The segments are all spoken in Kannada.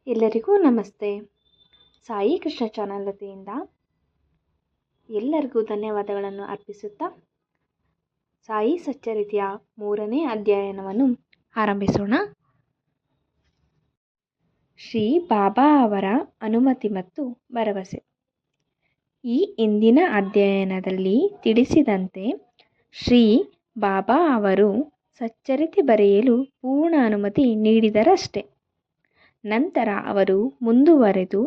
ಎಲ್ಲರಿಗೂ ನಮಸ್ತೆ. ಸಾಯಿ ಕೃಷ್ಣ ಚಾನಲ್ ವತಿಯಿಂದ ಎಲ್ಲರಿಗೂ ಧನ್ಯವಾದಗಳನ್ನು ಅರ್ಪಿಸುತ್ತಾ ಸಾಯಿ ಸಚ್ಚರಿತೆಯ 3ನೇ ಅಧ್ಯಾಯವನ್ನು ಆರಂಭಿಸೋಣ. ಶ್ರೀ ಬಾಬಾ ಅವರ ಅನುಮತಿ ಮತ್ತು ಭರವಸೆ. ಈ ಇಂದಿನ ಅಧ್ಯಯನದಲ್ಲಿ ತಿಳಿಸಿದಂತೆ ಶ್ರೀ ಬಾಬಾ ಅವರು ಸಚ್ಚರಿತೆ ಬರೆಯಲು ಪೂರ್ಣ ಅನುಮತಿ ನೀಡಿದರಷ್ಟೇ. ನಂತರ ಅವರು ಮುಂದುವರೆದು,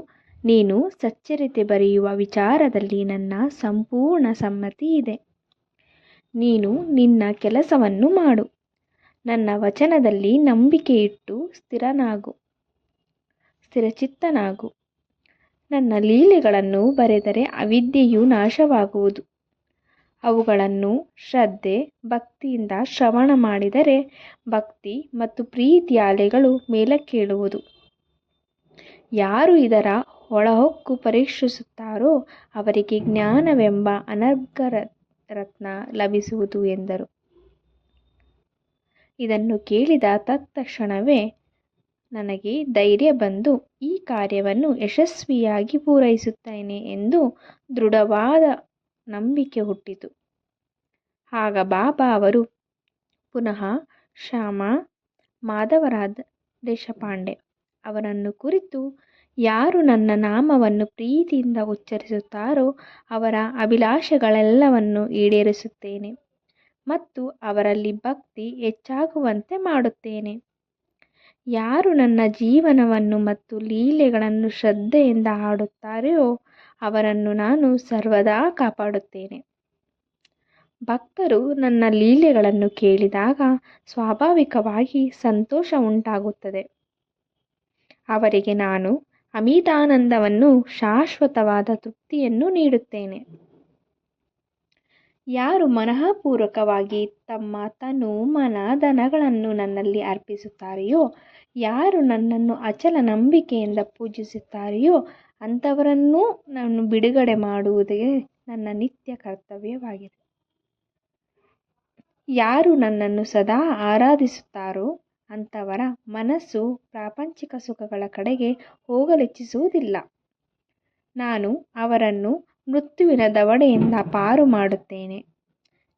ನೀನು ಸಚ್ಚರಿತೆ ಬರೆಯುವ ವಿಚಾರದಲ್ಲಿ ನನ್ನ ಸಂಪೂರ್ಣ ಸಮ್ಮತಿ ಇದೆ. ನೀನು ನಿನ್ನ ಕೆಲಸವನ್ನು ಮಾಡು. ನನ್ನ ವಚನದಲ್ಲಿ ನಂಬಿಕೆ ಇಟ್ಟು ಸ್ಥಿರಚಿತ್ತನಾಗು. ನನ್ನ ಲೀಲೆಗಳನ್ನು ಬರೆದರೆ ಅವಿದ್ಯೆಯು ನಾಶವಾಗುವುದು. ಅವುಗಳನ್ನು ಶ್ರದ್ಧೆ ಭಕ್ತಿಯಿಂದ ಶ್ರವಣ ಮಾಡಿದರೆ ಭಕ್ತಿ ಮತ್ತು ಪ್ರೀತಿಯ ಅಲೆಗಳು ಮೇಲಕ್ಕೇಳುವುದು. ಯಾರು ಇದರ ಒಳಹೊಕ್ಕು ಪರೀಕ್ಷಿಸುತ್ತಾರೋ ಅವರಿಗೆ ಜ್ಞಾನವೆಂಬ ಅನರ್ಘರತ್ನ ಲಭಿಸುವುದು ಎಂದರು. ಇದನ್ನು ಕೇಳಿದ ತತ್ಕ್ಷಣವೇ ನನಗೆ ಧೈರ್ಯ ಬಂದು ಈ ಕಾರ್ಯವನ್ನು ಯಶಸ್ವಿಯಾಗಿ ಪೂರೈಸುತ್ತೇನೆ ಎಂದು ದೃಢವಾದ ನಂಬಿಕೆ ಹುಟ್ಟಿತು. ಆಗ ಬಾಬಾ ಅವರು ಪುನಃ ಶ್ಯಾಮ ಮಾಧವರಾಜ್ ದೇಶಪಾಂಡೆ ಅವರನ್ನು ಕುರಿತು, ಯಾರು ನನ್ನ ನಾಮವನ್ನು ಪ್ರೀತಿಯಿಂದ ಉಚ್ಚರಿಸುತ್ತಾರೋ ಅವರ ಅಭಿಲಾಷೆಗಳೆಲ್ಲವನ್ನು ಈಡೇರಿಸುತ್ತೇನೆ ಮತ್ತು ಅವರಲ್ಲಿ ಭಕ್ತಿ ಹೆಚ್ಚಾಗುವಂತೆ ಮಾಡುತ್ತೇನೆ. ಯಾರು ನನ್ನ ಜೀವನವನ್ನು ಮತ್ತು ಲೀಲೆಗಳನ್ನು ಶ್ರದ್ಧೆಯಿಂದ ಹಾಡುತ್ತಾರೆಯೋ ಅವರನ್ನು ನಾನು ಸರ್ವದಾ ಕಾಪಾಡುತ್ತೇನೆ. ಭಕ್ತರು ನನ್ನ ಲೀಲೆಗಳನ್ನು ಕೇಳಿದಾಗ ಸ್ವಾಭಾವಿಕವಾಗಿ ಸಂತೋಷ ಉಂಟಾಗುತ್ತದೆ. ಅವರಿಗೆ ನಾನು ಅಮಿತಾನಂದವನ್ನು, ಶಾಶ್ವತವಾದ ತೃಪ್ತಿಯನ್ನು ನೀಡುತ್ತೇನೆ. ಯಾರು ಮನಃಪೂರ್ವಕವಾಗಿ ತಮ್ಮ ತನು ಮನ ಧನಗಳನ್ನು ನನ್ನಲ್ಲಿ ಅರ್ಪಿಸುತ್ತಾರೆಯೋ, ಯಾರು ನನ್ನನ್ನು ಅಚಲ ನಂಬಿಕೆಯಿಂದ ಪೂಜಿಸುತ್ತಾರೆಯೋ ಅಂಥವರನ್ನೂ ನಾನು ಬಿಡುಗಡೆ ಮಾಡುವುದೇ ನನ್ನ ನಿತ್ಯ ಕರ್ತವ್ಯವಾಗಿದೆ. ಯಾರು ನನ್ನನ್ನು ಸದಾ ಆರಾಧಿಸುತ್ತಾರೋ ಅಂಥವರ ಮನಸ್ಸು ಪ್ರಾಪಂಚಿಕ ಸುಖಗಳ ಕಡೆಗೆ ಹೋಗಲಿಚ್ಛಿಸುವುದಿಲ್ಲ. ನಾನು ಅವರನ್ನು ಮೃತ್ಯುವಿನ ದವಡೆಯಿಂದ ಪಾರು ಮಾಡುತ್ತೇನೆ.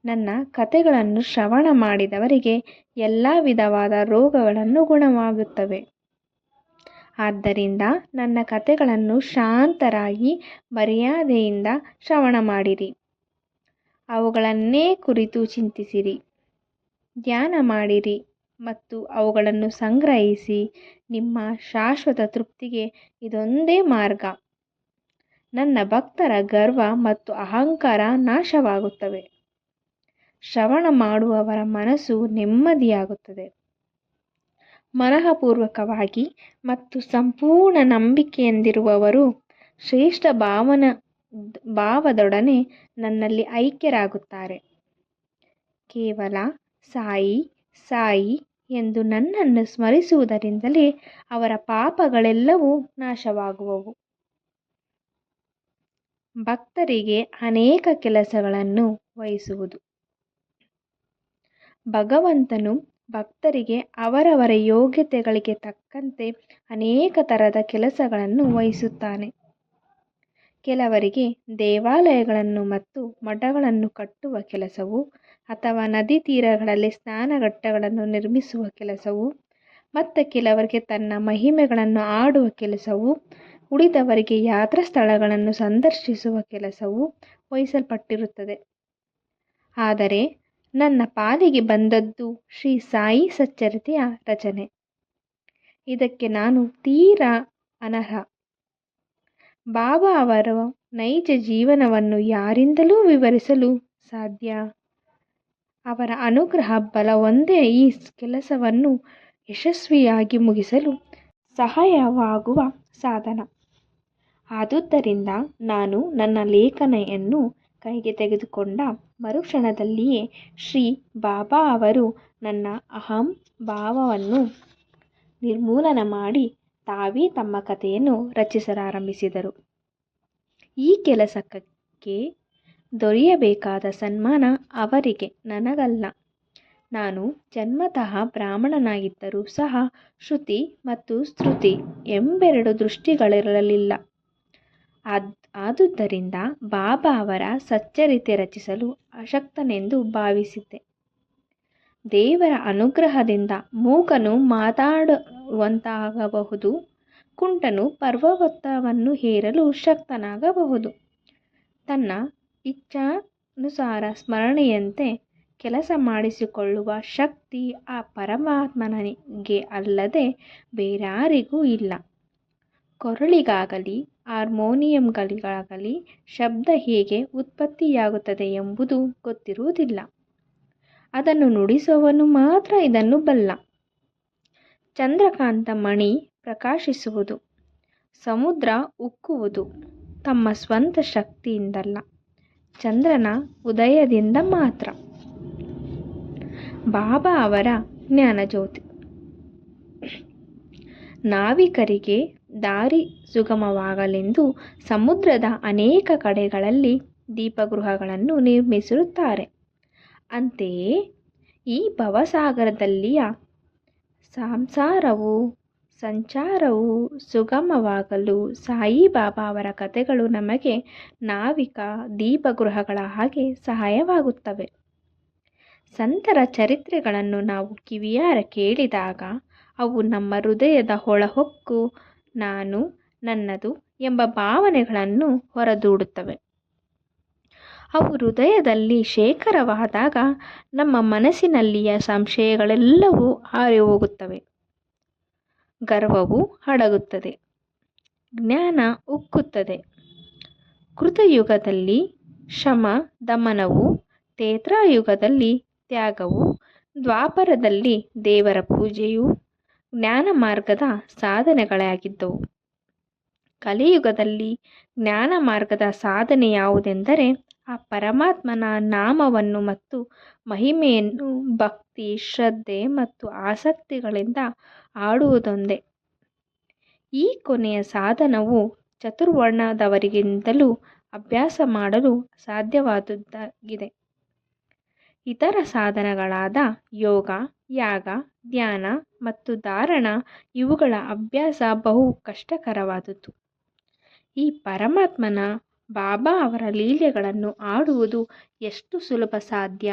ನನ್ನ ಕಥೆಗಳನ್ನು ಶ್ರವಣ ಮಾಡಿದವರಿಗೆ ಎಲ್ಲ ವಿಧವಾದ ರೋಗಗಳನ್ನು ಗುಣವಾಗುತ್ತವೆ. ಆದ್ದರಿಂದ ನನ್ನ ಕಥೆಗಳನ್ನು ಶಾಂತರಾಗಿ ಮರ್ಯಾದೆಯಿಂದ ಶ್ರವಣ ಮಾಡಿರಿ. ಅವುಗಳನ್ನೇ ಕುರಿತು ಚಿಂತಿಸಿರಿ, ಧ್ಯಾನ ಮಾಡಿರಿ ಮತ್ತು ಅವುಗಳನ್ನು ಸಂಗ್ರಹಿಸಿ. ನಿಮ್ಮ ಶಾಶ್ವತ ತೃಪ್ತಿಗೆ ಇದೊಂದೇ ಮಾರ್ಗ. ನನ್ನ ಭಕ್ತರ ಗರ್ವ ಮತ್ತು ಅಹಂಕಾರ ನಾಶವಾಗುತ್ತವೆ. ಶ್ರವಣ ಮಾಡುವವರ ಮನಸ್ಸು ನೆಮ್ಮದಿಯಾಗುತ್ತದೆ. ಮನಃಪೂರ್ವಕವಾಗಿ ಮತ್ತು ಸಂಪೂರ್ಣ ನಂಬಿಕೆಯಿಂದಿರುವವರು ಶ್ರೇಷ್ಠ ಭಾವದೊಡನೆ ನನ್ನಲ್ಲಿ ಐಕ್ಯರಾಗುತ್ತಾರೆ. ಕೇವಲ ಸಾಯಿ ಸಾಯಿ ಎಂದು ನನ್ನನ್ನು ಸ್ಮರಿಸುವುದರಿಂದಲೇ ಅವರ ಪಾಪಗಳೆಲ್ಲವೂ ನಾಶವಾಗುವವು. ಭಕ್ತರಿಗೆ ಅನೇಕ ಕೆಲಸಗಳನ್ನು ವಹಿಸುವುದು. ಭಗವಂತನು ಭಕ್ತರಿಗೆ ಅವರವರ ಯೋಗ್ಯತೆಗಳಿಗೆ ತಕ್ಕಂತೆ ಅನೇಕ ಥರದ ಕೆಲಸಗಳನ್ನು ವಹಿಸುತ್ತಾನೆ. ಕೆಲವರಿಗೆ ದೇವಾಲಯಗಳನ್ನು ಮತ್ತು ಮಠಗಳನ್ನು ಕಟ್ಟುವ ಕೆಲಸವು, ಅಥವಾ ನದಿ ತೀರಗಳಲ್ಲಿ ಸ್ನಾನಘಟ್ಟಗಳನ್ನು ನಿರ್ಮಿಸುವ ಕೆಲಸವು, ಮತ್ತು ಕೆಲವರಿಗೆ ತನ್ನ ಮಹಿಮೆಗಳನ್ನು ಆಡುವ ಕೆಲಸವು, ಉಳಿದವರಿಗೆ ಯಾತ್ರಾ ಸ್ಥಳಗಳನ್ನು ಸಂದರ್ಶಿಸುವ ಕೆಲಸವು ವಹಿಸಲ್ಪಟ್ಟಿರುತ್ತದೆ. ಆದರೆ ನನ್ನ ಪಾಲಿಗೆ ಬಂದದ್ದು ಶ್ರೀ ಸಾಯಿ ಸಚ್ಚರಿತೆಯ ರಚನೆ. ಇದಕ್ಕೆ ನಾನು ತೀರಾ ಅನರ್ಹ. ಬಾಬಾ ಅವರ ನೈಜ ಜೀವನವನ್ನು ಯಾರಿಂದಲೂ ವಿವರಿಸಲು ಸಾಧ್ಯ. ಅವರ ಅನುಗ್ರಹ ಬಲ ಒಂದೇ ಈ ಕೆಲಸವನ್ನು ಯಶಸ್ವಿಯಾಗಿ ಮುಗಿಸಲು ಸಹಾಯವಾಗುವ ಸಾಧನ. ಆದುದರಿಂದ ನಾನು ನನ್ನ ಲೇಖನಿಯನ್ನು ಕೈಗೆ ತೆಗೆದುಕೊಂಡ ಮರುಕ್ಷಣದಲ್ಲಿಯೇ ಶ್ರೀ ಬಾಬಾ ಅವರು ನನ್ನ ಅಹಂ ಭಾವವನ್ನು ನಿರ್ಮೂಲನ ಮಾಡಿ ತಾವೇ ತಮ್ಮ ಕಥೆಯನ್ನು ರಚಿಸಲಾರಂಭಿಸಿದರು. ಈ ಕೆಲಸಕ್ಕೆ ದೊರೆಯಬೇಕಾದ ಸನ್ಮಾನ ಅವರಿಗೆ, ನನಗಲ್ಲ. ನಾನು ಜನ್ಮತಃ ಬ್ರಾಹ್ಮಣನಾಗಿದ್ದರೂ ಸಹ ಶ್ರುತಿ ಮತ್ತು ಸ್ತುತಿ ಎಂಬೆರಡು ದೃಷ್ಟಿಗಳಿರಲಿಲ್ಲ. ಆದುದರಿಂದ ಬಾಬಾ ಅವರ ಸಚ್ಚರಿತೆ ರಚಿಸಲು ಅಶಕ್ತನೆಂದು ಭಾವಿಸಿದ್ದೆ. ದೇವರ ಅನುಗ್ರಹದಿಂದ ಮೂಕನು ಮಾತಾಡುವಂತಾಗಬಹುದು, ಕುಂಟನು ಪರ್ವತವನ್ನು ಏರಲು ಶಕ್ತನಾಗಬಹುದು. ತನ್ನ ಇಚ್ಛಾನುಸಾರ ಸ್ಮರಣೆಯಂತೆ ಕೆಲಸ ಮಾಡಿಸಿಕೊಳ್ಳುವ ಶಕ್ತಿ ಆ ಪರಮಾತ್ಮನಿಗೆ ಅಲ್ಲದೆ ಬೇರಾರಿಗೂ ಇಲ್ಲ. ಕೊರಳಿಗಾಗಲಿ ಹಾರ್ಮೋನಿಯಂಗಳಿಗಾಗಲಿ ಶಬ್ದ ಹೇಗೆ ಉತ್ಪತ್ತಿಯಾಗುತ್ತದೆ ಎಂಬುದು ಗೊತ್ತಿರುವುದಿಲ್ಲ. ಅದನ್ನು ನುಡಿಸುವವನು ಮಾತ್ರ ಇದನ್ನು ಬಲ್ಲ. ಚಂದ್ರಕಾಂತ ಮಣಿ ಪ್ರಕಾಶಿಸುವುದು, ಸಮುದ್ರ ಉಕ್ಕುವುದು ತಮ್ಮ ಸ್ವಂತ ಶಕ್ತಿಯಿಂದಲ್ಲ, ಚಂದ್ರನ ಉದಯದಿಂದ ಮಾತ್ರ. ಬಾಬಾ ಅವರ ಜ್ಞಾನಜ್ಯೋತಿ. ನಾವಿಕರಿಗೆ ದಾರಿ ಸುಗಮವಾಗಲೆಂದು ಸಮುದ್ರದ ಅನೇಕ ಕಡೆಗಳಲ್ಲಿ ದೀಪಗೃಹಗಳನ್ನು ನಿರ್ಮಿಸಿರುತ್ತಾರೆ. ಅಂತೆಯೇ ಈ ಭವಸಾಗರದಲ್ಲಿಯ ಸಂಚಾರವು ಸುಗಮವಾಗಲು ಸಾಯಿಬಾಬಾ ಅವರ ಕಥೆಗಳು ನಮಗೆ ನಾವಿಕ ದೀಪಗೃಹಗಳ ಹಾಗೆ ಸಹಾಯವಾಗುತ್ತವೆ. ಸಂತರ ಚರಿತ್ರೆಗಳನ್ನು ನಾವು ಕಿವಿಯಾರ ಕೇಳಿದಾಗ ಅವು ನಮ್ಮ ಹೃದಯದ ಒಳಹೊಕ್ಕು ನಾನು, ನನ್ನದು ಎಂಬ ಭಾವನೆಗಳನ್ನು ಹೊರದೂಡುತ್ತವೆ. ಅವು ಹೃದಯದಲ್ಲಿ ಶೇಖರವಾದಾಗ ನಮ್ಮ ಮನಸ್ಸಿನಲ್ಲಿಯ ಸಂಶಯಗಳೆಲ್ಲವೂ ಹಾರಿಹೋಗುತ್ತವೆ. ಗರ್ವವು ಅಡಗುತ್ತದೆ, ಜ್ಞಾನ ಉಕ್ಕುತ್ತದೆ. ಕೃತಯುಗದಲ್ಲಿ ಶಮ ದಮನವು, ತ್ರೇತಾಯುಗದಲ್ಲಿ ತ್ಯಾಗವು, ದ್ವಾಪರದಲ್ಲಿ ದೇವರ ಪೂಜೆಯು ಜ್ಞಾನ ಮಾರ್ಗದ ಸಾಧನೆಗಳಾಗಿದ್ದವು. ಕಲಿಯುಗದಲ್ಲಿ ಜ್ಞಾನ ಮಾರ್ಗದ ಸಾಧನೆ ಯಾವುದೆಂದರೆ ಆ ಪರಮಾತ್ಮನ ನಾಮವನ್ನು ಮತ್ತು ಮಹಿಮೆಯನ್ನು ಭಕ್ತಿ, ಶ್ರದ್ಧೆ ಮತ್ತು ಆಸಕ್ತಿಗಳಿಂದ ಹಾಡುವುದೊಂದೇ. ಈ ಕೊನೆಯ ಸಾಧನವು ಚತುರ್ವರ್ಣದವರಿಗಿಂತಲೂ ಅಭ್ಯಾಸ ಮಾಡಲು ಸಾಧ್ಯವಾದುದಾಗಿದೆ. ಇತರ ಸಾಧನಗಳಾದ ಯೋಗ, ಯಾಗ, ಧ್ಯಾನ ಮತ್ತು ಧಾರಣ ಇವುಗಳ ಅಭ್ಯಾಸ ಬಹು ಕಷ್ಟಕರವಾದುದು. ಈ ಪರಮಾತ್ಮನ ಬಾಬಾ ಅವರ ಲೀಲೆಗಳನ್ನು ಆಡುವುದು ಎಷ್ಟು ಸುಲಭ ಸಾಧ್ಯ?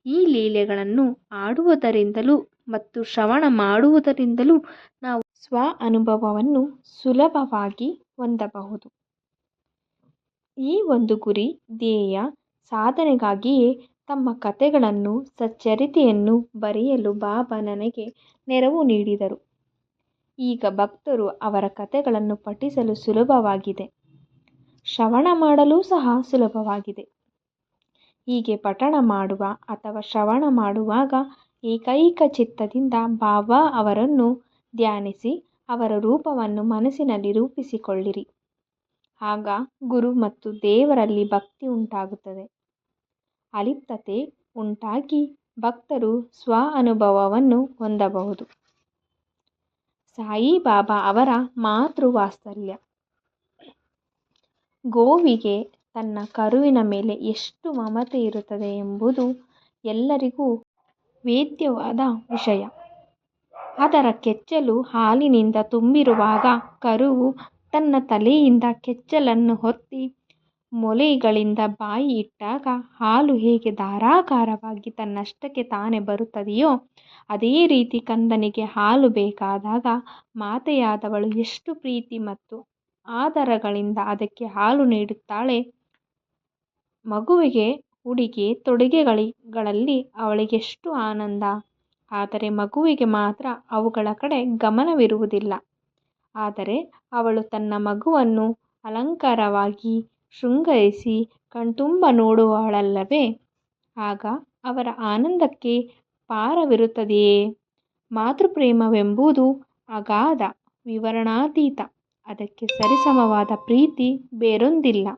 ಈ ಲೀಲೆಗಳನ್ನು ಆಡುವುದರಿಂದಲೂ ಮತ್ತು ಶ್ರವಣ ಮಾಡುವುದರಿಂದಲೂ ನಾವು ಸ್ವ ಅನುಭವವನ್ನು ಸುಲಭವಾಗಿ ಹೊಂದಬಹುದು. ಈ ಒಂದು ಗುರಿ, ಧ್ಯೇಯ ಸಾಧನೆಗಾಗಿಯೇ ತಮ್ಮ ಕಥೆಗಳನ್ನು, ಸಚ್ಚರಿತೆಯನ್ನು ಬರೆಯಲು ಬಾಬಾ ನನಗೆ ನೆರವು ನೀಡಿದರು. ಈಗ ಭಕ್ತರು ಅವರ ಕಥೆಗಳನ್ನು ಪಠಿಸಲು ಸುಲಭವಾಗಿದೆ, ಶ್ರವಣ ಮಾಡಲು ಸಹ ಸುಲಭವಾಗಿದೆ. ಹೀಗೆ ಪಠಣ ಮಾಡುವ ಅಥವಾ ಶ್ರವಣ ಮಾಡುವಾಗ ಏಕೈಕ ಚಿತ್ತದಿಂದ ಬಾಬಾ ಅವರನ್ನು ಧ್ಯಾನಿಸಿ ಅವರ ರೂಪವನ್ನು ಮನಸ್ಸಿನಲ್ಲಿ ರೂಪಿಸಿಕೊಳ್ಳಿರಿ. ಆಗ ಗುರು ಮತ್ತು ದೇವರಲ್ಲಿ ಭಕ್ತಿ ಉಂಟಾಗುತ್ತದೆ. ಅಲಿಪ್ತತೆ ಉಂಟಾಗಿ ಭಕ್ತರು ಸ್ವ ಅನುಭವವನ್ನು ಹೊಂದಬಹುದು. ಸಾಯಿಬಾಬಾ ಅವರ ಮಾತೃ ವಾತ್ಸಲ್ಯ. ಗೋವಿಗೆ ತನ್ನ ಕರುವಿನ ಮೇಲೆ ಎಷ್ಟು ಮಮತೆ ಇರುತ್ತದೆ ಎಂಬುದು ಎಲ್ಲರಿಗೂ ವೇದ್ಯವಾದ ವಿಷಯ. ಅದರ ಕೆಚ್ಚಲು ಹಾಲಿನಿಂದ ತುಂಬಿರುವಾಗ ಕರುವು ತನ್ನ ತಲೆಯಿಂದ ಕೆಚ್ಚಲನ್ನು ಹೊತ್ತಿ ಮೊಲೆಗಳಿಂದ ಬಾಯಿ ಇಟ್ಟಾಗ ಹಾಲು ಹೇಗೆ ಧಾರಾಕಾರವಾಗಿ ತನ್ನಷ್ಟಕ್ಕೆ ತಾನೇ ಬರುತ್ತದೆಯೋ ಅದೇ ರೀತಿ ಕಂದನಿಗೆ ಹಾಲು ಬೇಕಾದಾಗ ಮಾತೆಯಾದವಳು ಎಷ್ಟು ಪ್ರೀತಿ ಮತ್ತು ಆದರಗಳಿಂದ ಅದಕ್ಕೆ ಹಾಲು ನೀಡುತ್ತಾಳೆ. ಮಗುವಿಗೆ ಉಡುಗೆ ತೊಡುಗೆಗಳಲ್ಲಿ ಅವಳಿಗೆಷ್ಟು ಆನಂದ. ಆದರೆ ಮಗುವಿಗೆ ಮಾತ್ರ ಅವುಗಳ ಕಡೆ ಗಮನವಿರುವುದಿಲ್ಲ. ಆದರೆ ಅವಳು ತನ್ನ ಮಗುವನ್ನು ಅಲಂಕಾರವಾಗಿ ಶೃಂಗರಿಸಿ ಕಣ್ತುಂಬ ನೋಡುವಳಲ್ಲವೇ? ಆಗ ಅವರ ಆನಂದಕ್ಕೆ ಪಾರವಿರುತ್ತದೆಯೇ? ಮಾತೃಪ್ರೇಮವೆಂಬುದು ಅಗಾಧ, ವಿವರಣಾತೀತ. ಅದಕ್ಕೆ ಸರಿಸಮವಾದ ಪ್ರೀತಿ ಬೇರೊಂದಿಲ್ಲ.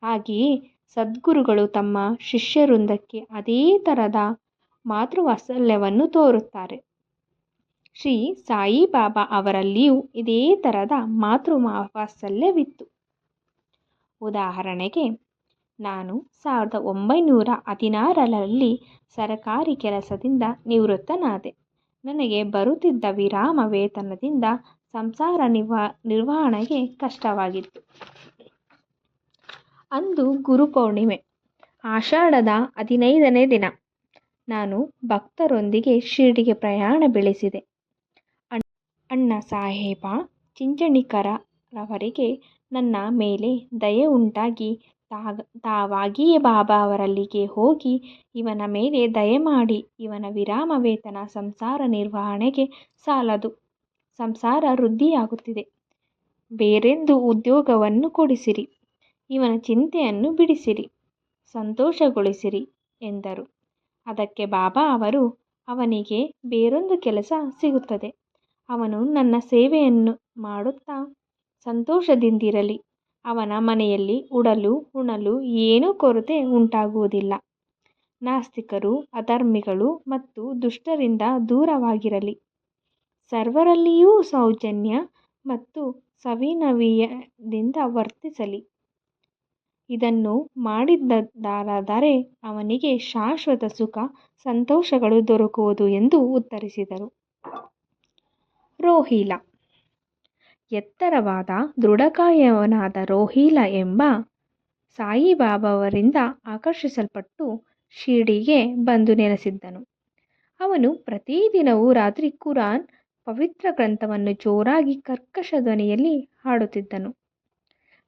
ಹಾಗೆಯೇ ಸದ್ಗುರುಗಳು ತಮ್ಮ ಶಿಷ್ಯವೃಂದಕ್ಕೆ ಅದೇ ಥರದ ಮಾತೃವಾತ್ಸಲ್ಯವನ್ನು ತೋರುತ್ತಾರೆ. ಶ್ರೀ ಸಾಯಿಬಾಬಾ ಅವರಲ್ಲಿಯೂ ಇದೇ ಥರದ ಮಾತೃವಾತ್ಸಲ್ಯವಿತ್ತು. ಉದಾಹರಣೆಗೆ, ನಾನು 1916ರಲ್ಲಿ ಸರಕಾರಿ ಕೆಲಸದಿಂದ ನಿವೃತ್ತನಾದೆ. ನನಗೆ ಬರುತ್ತಿದ್ದ ವಿರಾಮ ವೇತನದಿಂದ ಸಂಸಾರ ನಿರ್ವಹಣೆಗೆ ಕಷ್ಟವಾಗಿತ್ತು. ಅಂದು ಗುರುಪೌರ್ಣಿಮೆ, ಆಷಾಢದ 15ನೇ ದಿನ. ನಾನು ಭಕ್ತರೊಂದಿಗೆ ಶಿರ್ಡಿಗೆ ಪ್ರಯಾಣ ಬೆಳೆಸಿದೆ. ಅಣ್ಣ ಸಾಹೇಬ ಚಿಂಚಣಿಕರವರಿಗೆ ನನ್ನ ಮೇಲೆ ದಯೆ ಉಂಟಾಗಿ ತಾವಾಗಿಯೇ ಬಾಬಾ ಅವರಲ್ಲಿಗೆ ಹೋಗಿ, ಇವನ ಮೇಲೆ ದಯಮಾಡಿ ಇವನ ವಿರಾಮ ವೇತನ ಸಂಸಾರ ನಿರ್ವಹಣೆಗೆ ಸಾಲದು, ಸಂಸಾರ ವೃದ್ಧಿಯಾಗುತ್ತಿದೆ, ಬೇರೆಂದು ಉದ್ಯೋಗವನ್ನು ಕೊಡಿಸಿರಿ, ಇವನ ಚಿಂತೆಯನ್ನು ಬಿಡಿಸಿರಿ, ಸಂತೋಷಗೊಳಿಸಿರಿ ಎಂದರು. ಅದಕ್ಕೆ ಬಾಬಾ ಅವರು, ಅವನಿಗೆ ಬೇರೊಂದು ಕೆಲಸ ಸಿಗುತ್ತದೆ, ಅವನು ನನ್ನ ಸೇವೆಯನ್ನು ಮಾಡುತ್ತಾ ಸಂತೋಷದಿಂದಿರಲಿ, ಅವನ ಮನೆಯಲ್ಲಿ ಉಡಲು ಉಣಲು ಏನೂ ಕೊರತೆ ಉಂಟಾಗುವುದಿಲ್ಲ, ನಾಸ್ತಿಕರು ಅಧರ್ಮಿಗಳು ಮತ್ತು ದುಷ್ಟರಿಂದ ದೂರವಾಗಿರಲಿ, ಸರ್ವರಲ್ಲಿಯೂ ಸೌಜನ್ಯ ಮತ್ತು ಸವಿನಯದಿಂದ ವರ್ತಿಸಲಿ. ಇದನ್ನು ಮಾಡಿದ್ದಾದರೆ ಅವನಿಗೆ ಶಾಶ್ವತ ಸುಖ ಸಂತೋಷಗಳು ದೊರಕುವುದು ಎಂದು ಉತ್ತರಿಸಿದರು. ರೋಹಿಲಾ. ಎತ್ತರವಾದ ದೃಢಕಾಯವನಾದ ರೋಹಿಲಾ ಎಂಬ ಸಾಯಿಬಾಬಾವರಿಂದ ಆಕರ್ಷಿಸಲ್ಪಟ್ಟು ಶಿರ್ಡಿಗೆ ಬಂದು ನೆಲೆಸಿದ್ದನು. ಅವನು ಪ್ರತಿದಿನವೂ ರಾತ್ರಿ ಕುರಾನ್ ಪವಿತ್ರ ಗ್ರಂಥವನ್ನು ಜೋರಾಗಿ ಕರ್ಕಶ ಧ್ವನಿಯಲ್ಲಿ ಹಾಡುತ್ತಿದ್ದನು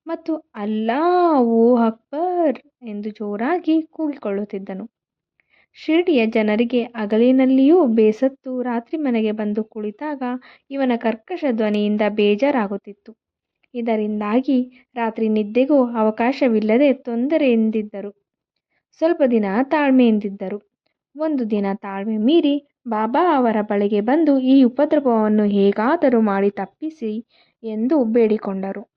ಮತ್ತು ಅಲ್ಲಾಹು ಅಕ್ಬರ್ ಎಂದು ಜೋರಾಗಿ ಕೂಗಿಕೊಳ್ಳುತ್ತಿದ್ದನು. ಶಿರ್ಡಿಯ ಜನರಿಗೆ ಹಗಲಿನಲ್ಲಿಯೂ ಬೇಸತ್ತು ರಾತ್ರಿ ಮನೆಗೆ ಬಂದು ಕುಳಿತಾಗ ಇವನ ಕರ್ಕಶ ಧ್ವನಿಯಿಂದ ಬೇಜಾರಾಗುತ್ತಿತ್ತು. ಇದರಿಂದಾಗಿ ರಾತ್ರಿ ನಿದ್ದೆಗೂ ಅವಕಾಶವಿಲ್ಲದೆ ತೊಂದರೆಯಿಂದಿದ್ದರು. ಸ್ವಲ್ಪ ದಿನ ತಾಳ್ಮೆಯಿಂದಿದ್ದರು. ಒಂದು ದಿನ ತಾಳ್ಮೆ ಮೀರಿ ಬಾಬಾ ಅವರ ಬಳಿಗೆ ಬಂದು ಈ ಉಪದ್ರವವನ್ನು ಹೇಗಾದರೂ ಮಾಡಿ ತಪ್ಪಿಸಿ ಎಂದು ಬೇಡಿಕೊಂಡರು.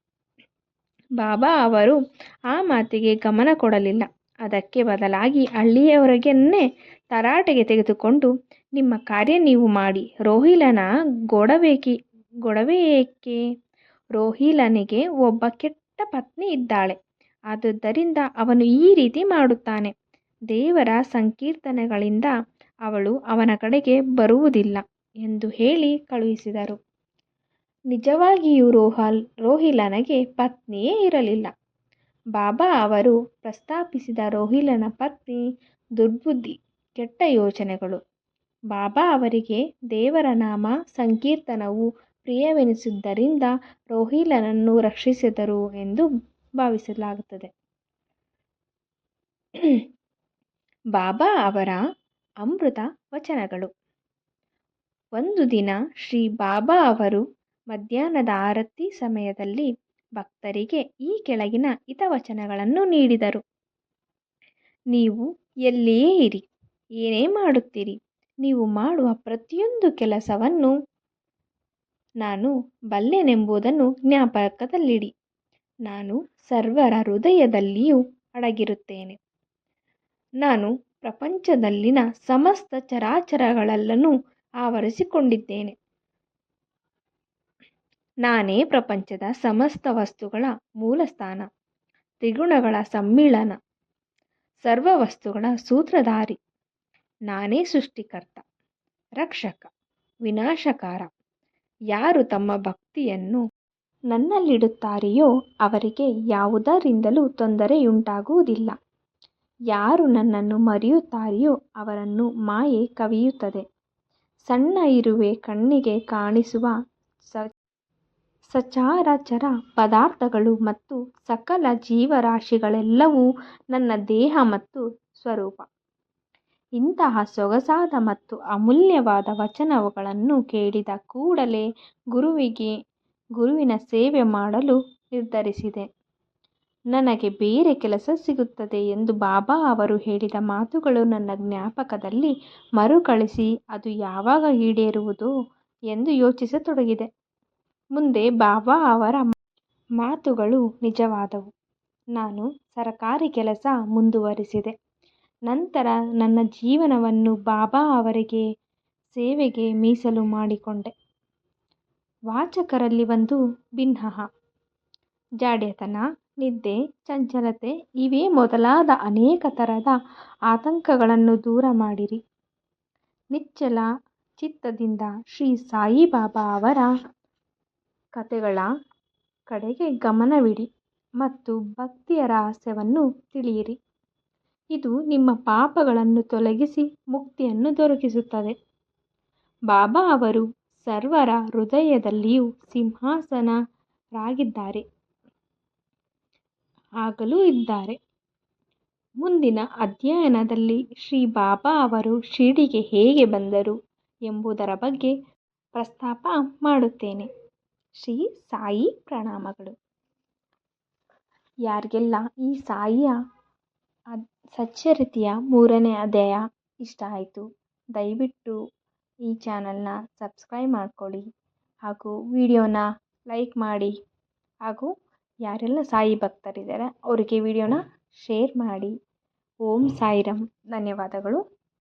ಬಾಬಾ ಅವರು ಆ ಮಾತಿಗೆ ಗಮನ ಕೊಡಲಿಲ್ಲ. ಅದಕ್ಕೆ ಬದಲಾಗಿ ಹಳ್ಳಿಯವರಿಗನ್ನೇ ತರಾಟೆಗೆ ತೆಗೆದುಕೊಂಡು, ನಿಮ್ಮ ಕಾರ್ಯ ನೀವು ಮಾಡಿ, ರೋಹಿಲನ ಗೊಡವೆ ಏಕೆ? ರೋಹಿಲನಿಗೆ ಒಬ್ಬ ಕೆಟ್ಟ ಪತ್ನಿ ಇದ್ದಾಳೆ, ಆದುದರಿಂದ ಅವನು ಈ ರೀತಿ ಮಾಡುತ್ತಾನೆ. ದೇವರ ಸಂಕೀರ್ತನೆಗಳಿಂದ ಅವಳು ಅವನ ಕಡೆಗೆ ಬರುವುದಿಲ್ಲ ಎಂದು ಹೇಳಿ ಕಳುಹಿಸಿದರು. ನಿಜವಾಗಿಯೂ ರೋಹಿಲನಿಗೆ ಪತ್ನಿಯೇ ಇರಲಿಲ್ಲ. ಬಾಬಾ ಅವರು ಪ್ರಸ್ತಾಪಿಸಿದ ರೋಹಿಲನ ಪತ್ನಿ ದುರ್ಬುದ್ಧಿ, ಕೆಟ್ಟ ಯೋಚನೆಗಳು. ಬಾಬಾ ಅವರಿಗೆ ದೇವರ ನಾಮ ಸಂಕೀರ್ತನವು ಪ್ರಿಯವೆನಿಸಿದ್ದರಿಂದ ರೋಹಿಲನನ್ನು ರಕ್ಷಿಸಿದರು ಎಂದು ಭಾವಿಸಲಾಗುತ್ತದೆ. ಬಾಬಾ ಅವರ ಅಮೃತ ವಚನಗಳು. ಒಂದು ದಿನ ಶ್ರೀ ಬಾಬಾ ಅವರು ಮಧ್ಯಾಹ್ನದ ಆರತಿ ಸಮಯದಲ್ಲಿ ಭಕ್ತರಿಗೆ ಈ ಕೆಳಗಿನ ಹಿತವಚನಗಳನ್ನು ನೀಡಿದರು. ನೀವು ಎಲ್ಲಿಯೇ ಇರಿ, ಏನೇ ಮಾಡುತ್ತೀರಿ, ನೀವು ಮಾಡುವ ಪ್ರತಿಯೊಂದು ಕೆಲಸವನ್ನು ನಾನು ಬಲ್ಲೆನೆಂಬುದನ್ನು ಜ್ಞಾಪಕದಲ್ಲಿಡಿ. ನಾನು ಸರ್ವರ ಹೃದಯದಲ್ಲಿಯೂ ಅಡಗಿರುತ್ತೇನೆ. ನಾನು ಪ್ರಪಂಚದಲ್ಲಿನ ಸಮಸ್ತ ಚರಾಚರಗಳಲ್ಲೂ ಆವರಿಸಿಕೊಂಡಿದ್ದೇನೆ. ನಾನೇ ಪ್ರಪಂಚದ ಸಮಸ್ತ ವಸ್ತುಗಳ ಮೂಲಸ್ಥಾನ, ತ್ರಿಗುಣಗಳ ಸಮ್ಮಿಳನ, ಸರ್ವ ವಸ್ತುಗಳ ಸೂತ್ರಧಾರಿ. ನಾನೇ ಸೃಷ್ಟಿಕರ್ತ, ರಕ್ಷಕ, ವಿನಾಶಕಾರ. ಯಾರು ತಮ್ಮ ಭಕ್ತಿಯನ್ನು ನನ್ನಲ್ಲಿಡುತ್ತಾರೆಯೋ ಅವರಿಗೆ ಯಾವುದರಿಂದಲೂ ತೊಂದರೆಯುಂಟಾಗುವುದಿಲ್ಲ. ಯಾರು ನನ್ನನ್ನು ಮರೆಯುತ್ತಾರೆಯೋ ಅವರನ್ನು ಮಾಯೆ ಕವಿಯುತ್ತದೆ. ಸಣ್ಣ ಇರುವೆ ಕಣ್ಣಿಗೆ ಕಾಣಿಸುವ ಸಚರಾಚರ ಪದಾರ್ಥಗಳು ಮತ್ತು ಸಕಲ ಜೀವರಾಶಿಗಳೆಲ್ಲವೂ ನನ್ನ ದೇಹ ಮತ್ತು ಸ್ವರೂಪ. ಇಂತಹ ಸೊಗಸಾದ ಮತ್ತು ಅಮೂಲ್ಯವಾದ ವಚನಗಳನ್ನು ಕೇಳಿದ ಕೂಡಲೇ ಗುರುವಿನ ಸೇವೆ ಮಾಡಲು ನಿರ್ಧರಿಸಿದೆ. ನನಗೆ ಬೇರೆ ಕೆಲಸ ಸಿಗುತ್ತದೆ ಎಂದು ಬಾಬಾ ಅವರು ಹೇಳಿದ ಮಾತುಗಳು ನನ್ನ ಜ್ಞಾಪಕದಲ್ಲಿ ಮರುಕಳಿಸಿ ಅದು ಯಾವಾಗ ಈಡೇರುವುದೋ ಎಂದು ಯೋಚಿಸತೊಡಗಿದೆ. ಮುಂದೆ ಬಾಬಾ ಅವರ ಮಾತುಗಳು ನಿಜವಾದವು. ನಾನು ಸರಕಾರಿ ಕೆಲಸ ಮುಂದುವರಿಸಿದೆ. ನಂತರ ನನ್ನ ಜೀವನವನ್ನು ಬಾಬಾ ಅವರಿಗೆ ಸೇವೆಗೆ ಮೀಸಲು ಮಾಡಿಕೊಂಡೆ. ವಾಚಕರಲ್ಲಿ ಒಂದು ಭಿನ್ನಹ, ಜಾಡ್ಯತನ, ನಿದ್ದೆ, ಚಂಚಲತೆ ಇವೇ ಮೊದಲಾದ ಅನೇಕ ಥರದ ಆತಂಕಗಳನ್ನು ದೂರ ಮಾಡಿರಿ. ನಿಶ್ಚಲ ಚಿತ್ತದಿಂದ ಶ್ರೀ ಸಾಯಿಬಾಬಾ ಅವರ ಕಥೆಗಳ ಕಡೆಗೆ ಗಮನವಿಡಿ ಮತ್ತು ಭಕ್ತಿಯ ರಹಸ್ಯವನ್ನು ತಿಳಿಯಿರಿ. ಇದು ನಿಮ್ಮ ಪಾಪಗಳನ್ನು ತೊಲಗಿಸಿ ಮುಕ್ತಿಯನ್ನು ದೊರಕಿಸುತ್ತದೆ. ಬಾಬಾ ಅವರು ಸರ್ವರ ಹೃದಯದಲ್ಲಿಯೂ ಸಿಂಹಾಸನರಾಗಿದ್ದಾರೆ, ಆಗಲೂ ಇದ್ದಾರೆ. ಮುಂದಿನ ಅಧ್ಯಯನದಲ್ಲಿ ಶ್ರೀ ಬಾಬಾ ಅವರು ಶಿರ್ಡಿಗೆ ಹೇಗೆ ಬಂದರು ಎಂಬುದರ ಬಗ್ಗೆ ಪ್ರಸ್ತಾಪ ಮಾಡುತ್ತೇನೆ. ಶ್ರೀ ಸಾಯಿ ಪ್ರಣಾಮಗಳು. ಯಾರಿಗೆಲ್ಲ ಈ ಸಾಯಿಯ ಸಚ್ಚರಿತೆಯ 3ನೇ ಅಧ್ಯಾಯ ಇಷ್ಟ ಆಯಿತು, ದಯವಿಟ್ಟು ಈ ಚಾನಲ್ನ ಸಬ್ಸ್ಕ್ರೈಬ್ ಮಾಡ್ಕೊಳ್ಳಿ ಹಾಗೂ ವಿಡಿಯೋನ ಲೈಕ್ ಮಾಡಿ ಹಾಗೂ ಯಾರೆಲ್ಲ ಸಾಯಿ ಭಕ್ತರಿದ್ದಾರೆ ಅವರಿಗೆ ವಿಡಿಯೋನ ಶೇರ್ ಮಾಡಿ. ಓಂ ಸಾಯಿರಾಮ್. ಧನ್ಯವಾದಗಳು.